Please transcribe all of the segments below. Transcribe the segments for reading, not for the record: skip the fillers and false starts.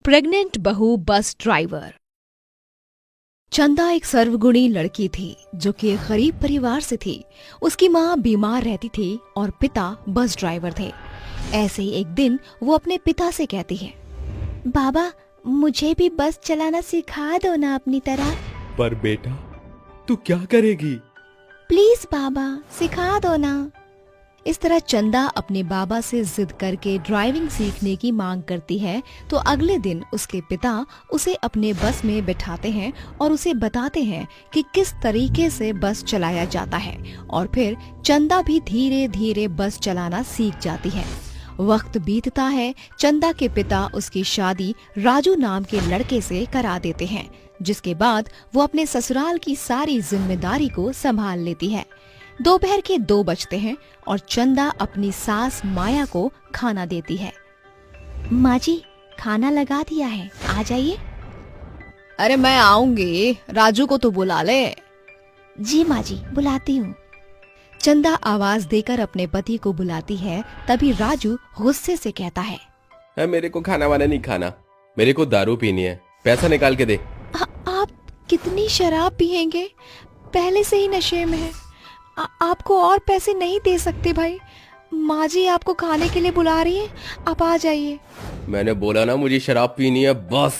Pregnant बहू bus driver. चंदा एक सर्वगुणी लड़की थी जो कि एक गरीब परिवार से थी। उसकी माँ बीमार रहती थी और पिता बस ड्राइवर थे। ऐसे ही एक दिन वो अपने पिता से कहती है, बाबा मुझे भी बस चलाना सिखा दो ना अपनी तरह। पर बेटा तू क्या करेगी? प्लीज बाबा सिखा दो ना। इस तरह चंदा अपने बाबा से जिद करके ड्राइविंग सीखने की मांग करती है तो अगले दिन उसके पिता उसे अपने बस में बिठाते हैं और उसे बताते हैं कि किस तरीके से बस चलाया जाता है और फिर चंदा भी धीरे धीरे बस चलाना सीख जाती है। वक्त बीतता है। चंदा के पिता उसकी शादी राजू नाम के लड़के से करा देते हैं, जिसके बाद वो अपने ससुराल की सारी जिम्मेदारी को संभाल लेती है। दोपहर के 2 बजते हैं और चंदा अपनी सास माया को खाना देती है। माँ जी खाना लगा दिया है, आ जाइए। अरे मैं आऊंगी, राजू को तो बुला ले। जी माँ जी बुलाती हूँ। चंदा आवाज देकर अपने पति को बुलाती है। तभी राजू गुस्से से कहता है, मेरे को खाना वाना नहीं खाना, मेरे को दारू पीनी है, पैसा निकाल के दे। आप कितनी शराब पिएंगे? पहले से ही नशे में है। आपको और पैसे नहीं दे सकते भाई। माँ जी आपको खाने के लिए बुला रही है, आप आ जाइए। मैंने बोला ना मुझे शराब पीनी है बस।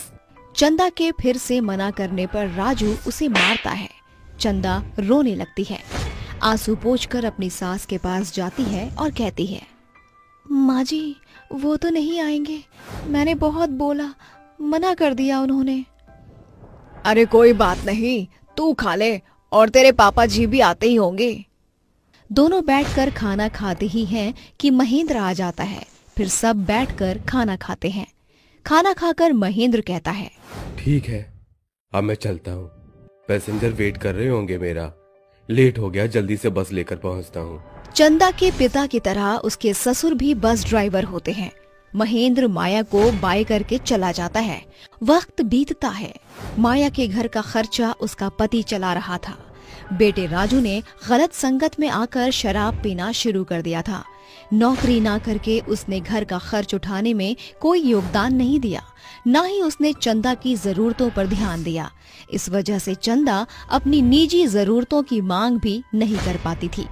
चंदा के फिर से मना करने पर राजू उसे मारता है। चंदा रोने लगती है। आंसू पोंछकर अपनी सास के पास जाती है और कहती है, माँ जी वो तो नहीं आएंगे, मैंने बहुत बोला, मना कर दिया उन्होंने। अरे कोई बात नहीं, तू खा ले और तेरे पापा जी भी आते ही होंगे। दोनों बैठकर खाना खाते ही हैं कि महेंद्र आ जाता है। फिर सब बैठकर खाना खाते हैं। खाना खाकर महेंद्र कहता है, ठीक है अब मैं चलता हूँ, पैसेंजर वेट कर रहे होंगे, मेरा लेट हो गया, जल्दी से बस लेकर पहुँचता हूँ। चंदा के पिता की तरह उसके ससुर भी बस ड्राइवर होते हैं। महेंद्र माया को बाय करके चला जाता है। वक्त बीतता है। माया के घर का खर्चा उसका पति चला रहा था। बेटे राजू ने गलत संगत में आकर शराब पीना शुरू कर दिया था। नौकरी ना करके उसने घर का खर्च उठाने में कोई योगदान नहीं दिया, ना ही उसने चंदा की जरूरतों पर ध्यान दिया। इस वजह से चंदा अपनी निजी जरूरतों की मांग भी नहीं कर पाती थी।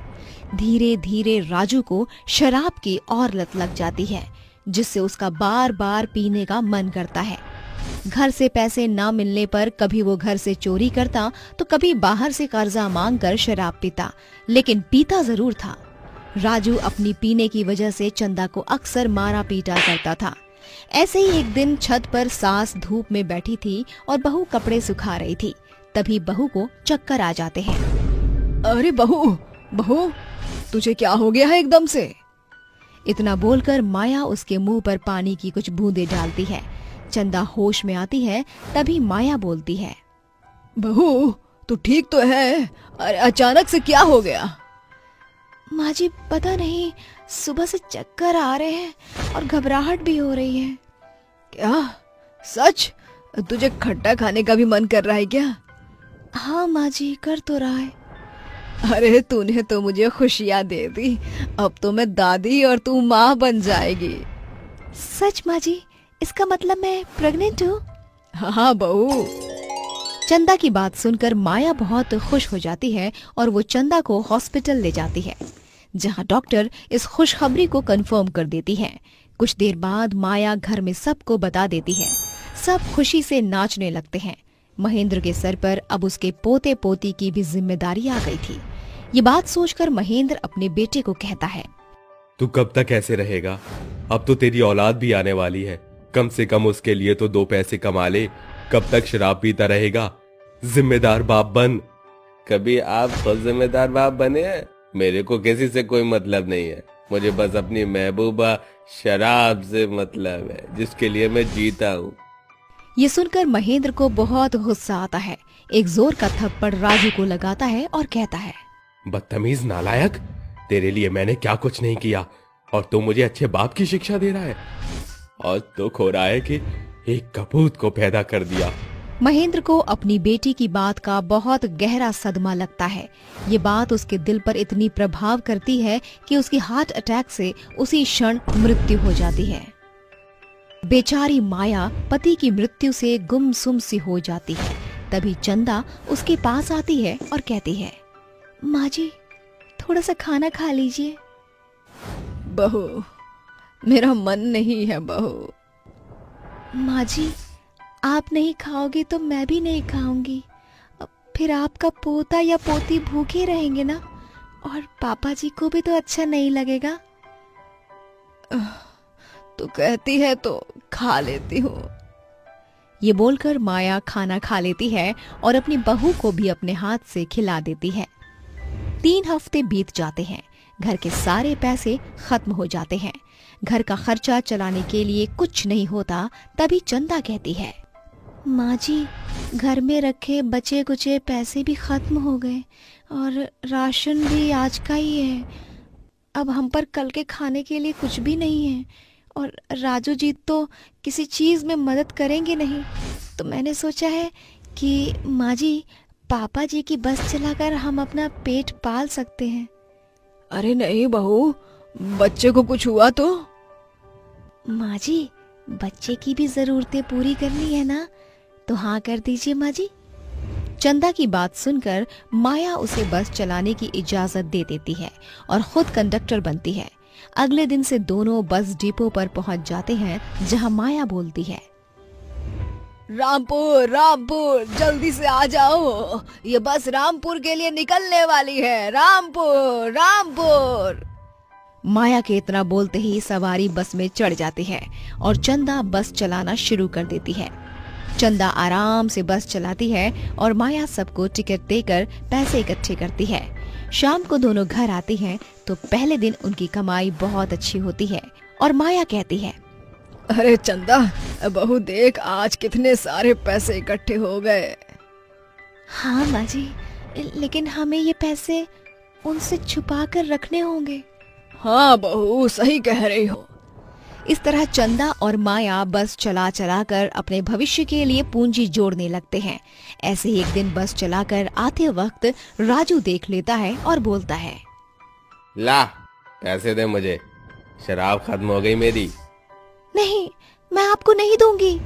धीरे धीरे राजू को शराब की और लत लग जाती है, जिससे उसका बार बार पीने का मन करता है। घर से पैसे ना मिलने पर कभी वो घर से चोरी करता तो कभी बाहर से कर्जा मांगकर शराब पीता, लेकिन पीता जरूर था। राजू अपनी पीने की वजह से चंदा को अक्सर मारा पीटा करता था। ऐसे ही एक दिन छत पर सास धूप में बैठी थी और बहू कपड़े सुखा रही थी। तभी बहू को चक्कर आ जाते हैं। अरे बहू बहू तुझे क्या हो गया है एकदम से? इतना बोलकर माया उसके मुंह पर पानी की कुछ बूंदें डालती है। चंदा होश में आती है। तभी माया बोलती है, बहू तू ठीक तो है? अरे अचानक से क्या हो गया? माँ जी पता नहीं, सुबह से चक्कर आ रहे हैं और घबराहट भी हो रही है। क्या सच? तुझे खट्टा खाने का भी मन कर रहा है क्या? हाँ माँ जी कर तो रहा है। अरे तूने तो मुझे खुशियाँ दे दी, अब तो मैं दादी और तू माँ बन जाएगी। सच माँ जी? इसका मतलब मैं प्रेग्नेंट हूँ? हाँ बहू। चंदा की बात सुनकर माया बहुत खुश हो जाती है और वो चंदा को हॉस्पिटल ले जाती है, जहाँ डॉक्टर इस खुशखबरी को कंफर्म कर देती है। कुछ देर बाद माया घर में सबको बता देती है। सब खुशी से नाचने लगते हैं। महेंद्र के सर पर अब उसके पोते पोती की भी जिम्मेदारी आ गई थी। ये बात सोचकर महेंद्र अपने बेटे को कहता है, तू कब तक ऐसे रहेगा? अब तो तेरी औलाद भी आने वाली है, कम से कम उसके लिए तो 2 पैसे कमा ले। कब तक शराब पीता रहेगा? जिम्मेदार बाप बन। कभी आप खुद जिम्मेदार बाप बने हैं? मेरे को किसी से कोई मतलब नहीं है, मुझे बस अपनी महबूबा शराब से मतलब है, जिसके लिए मैं जीता हूँ। ये सुनकर महेंद्र को बहुत गुस्सा आता है। एक जोर का थप्पड़ राजू को लगाता है और कहता है, बदतमीज नालायक, तेरे लिए मैंने क्या कुछ नहीं किया और तू मुझे अच्छे बाप की शिक्षा दे रहा है। और तो खो रहा है कि एक कपूत को पैदा कर दिया। महेंद्र को अपनी बेटी की बात का बहुत गहरा सदमा लगता है। ये बात उसके दिल पर इतनी प्रभाव करती है कि उसकी हार्ट अटैक से उसी क्षण मृत्यु हो जाती है। बेचारी माया पति की मृत्यु से गुमसुम सी हो जाती है। तभी चंदा उसके पास आती है और कहती है, माँ जी थोड़ा सा खाना खा लीजिए। बहू, मेरा मन नहीं है बहू। माँ जी, आप नहीं खाओगे तो मैं भी नहीं खाऊंगी। अब फिर आपका पोता या पोती भूखे रहेंगे ना, और पापा जी को भी तो अच्छा नहीं लगेगा। तू कहती है तो खा लेती हूँ। ये बोलकर माया खाना खा लेती है और अपनी बहू को भी अपने हाथ से खिला देती है। 3 हफ्ते बीत जाते हैं। घर के सारे पैसे खत्म हो जाते हैं। घर का खर्चा चलाने के लिए कुछ नहीं होता। तभी चंदा कहती है, माँ जी, घर में रखे बचे कुचे पैसे भी खत्म हो गए और राशन भी आज का ही है। अब हम पर कल के खाने के लिए कुछ भी नहीं है और राजू जी तो किसी चीज़ में मदद करेंगे नहीं। तो मैंने सोचा है कि माँ जी, पापा जी की बस चलाकर हम अपना पेट पाल सकते हैं। अरे नहीं बहू, बच्चे को कुछ हुआ तो? माँ जी, बच्चे की भी जरूरतें पूरी करनी है ना, तो हाँ कर दीजिए माँ जी। चंदा की बात सुनकर माया उसे बस चलाने की इजाजत दे देती है और खुद कंडक्टर बनती है। अगले दिन से दोनों बस डिपो पर पहुंच जाते हैं, जहां माया बोलती है, रामपुर रामपुर जल्दी से आ जाओ, ये बस रामपुर के लिए निकलने वाली है। रामपुर रामपुर। माया के इतना बोलते ही सवारी बस में चढ़ जाती है और चंदा बस चलाना शुरू कर देती है। चंदा आराम से बस चलाती है और माया सबको टिकट देकर पैसे इकट्ठे करती है। शाम को दोनों घर आती हैं तो पहले दिन उनकी कमाई बहुत अच्छी होती है और माया कहती है, अरे चंदा बहू देख, आज कितने सारे पैसे इकट्ठे हो गए। हाँ माँ जी, लेकिन हमें ये पैसे उनसे छुपा कर रखने होंगे। हाँ बहू, सही कह रही हो। इस तरह चंदा और माया बस चला चला कर अपने भविष्य के लिए पूंजी जोड़ने लगते हैं। ऐसे ही एक दिन बस चलाकर आते वक्त राजू देख लेता है और बोलता है, ला पैसे दे मुझे, शराब खत्म हो गई मेरी। नहीं, मैं आपको नहीं दूंगी।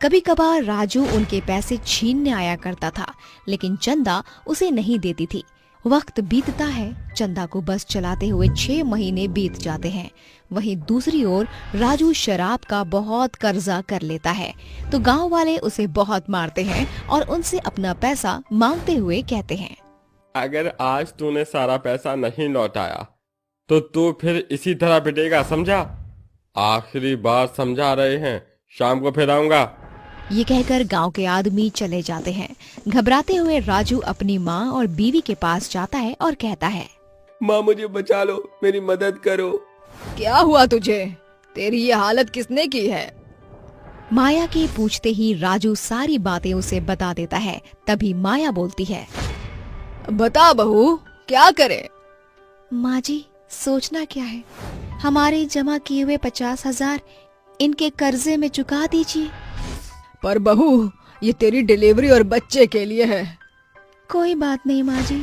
कभी कभार राजू उनके पैसे छीनने आया करता था, लेकिन चंदा उसे नहीं देती थी। वक्त बीतता है। चंदा को बस चलाते हुए 6 महीने बीत जाते हैं। वहीं दूसरी ओर राजू शराब का बहुत कर्जा कर लेता है, तो गांव वाले उसे बहुत मारते हैं और उनसे अपना पैसा मांगते हुए कहते हैं, अगर आज तूने सारा पैसा नहीं लौटाया तो तू फिर इसी तरह पिटेगा, समझा? आखिरी बार समझा रहे हैं, शाम को फिर आऊंगा। ये कहकर गांव के आदमी चले जाते हैं। घबराते हुए राजू अपनी माँ और बीवी के पास जाता है और कहता है, माँ मुझे बचा लो, मेरी मदद करो। क्या हुआ तुझे? तेरी ये हालत किसने की है? माया के पूछते ही राजू सारी बातें उसे बता देता है। तभी माया बोलती है, बता बहू, क्या करे? माँ जी, सोचना क्या है, हमारे जमा किए हुए 50,000 इनके कर्जे में चुका दीजिए। पर बहू, ये तेरी डिलीवरी और बच्चे के लिए है। कोई बात नहीं माँ जी,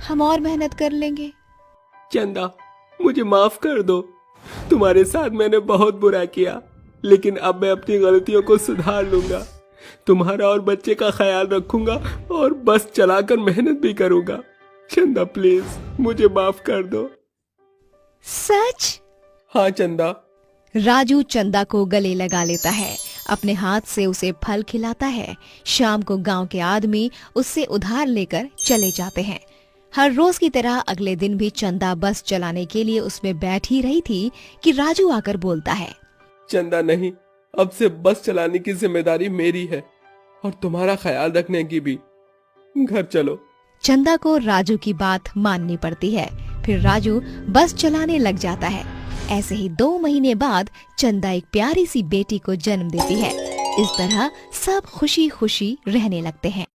हम और मेहनत कर लेंगे। चंदा, मुझे माफ कर दो, तुम्हारे साथ मैंने बहुत बुरा किया, लेकिन अब मैं अपनी गलतियों को सुधार लूंगा। तुम्हारा और बच्चे का ख्याल रखूंगा और बस चलाकर मेहनत भी करूंगा। चंदा प्लीज मुझे माफ कर दो। सच? हाँ चंदा। राजू चंदा को गले लगा लेता है, अपने हाथ से उसे फल खिलाता है। शाम को गांव के आदमी उससे उधार लेकर चले जाते हैं। हर रोज की तरह अगले दिन भी चंदा बस चलाने के लिए उसमें बैठी रही थी कि राजू आकर बोलता है, चंदा नहीं, अब से बस चलाने की जिम्मेदारी मेरी है और तुम्हारा ख्याल रखने की भी। घर चलो। चंदा को राजू की बात माननी पड़ती है। फिर राजू बस चलाने लग जाता है। ऐसे ही 2 महीने बाद चंदा एक प्यारी सी बेटी को जन्म देती है। इस तरह सब खुशी खुशी रहने लगते हैं।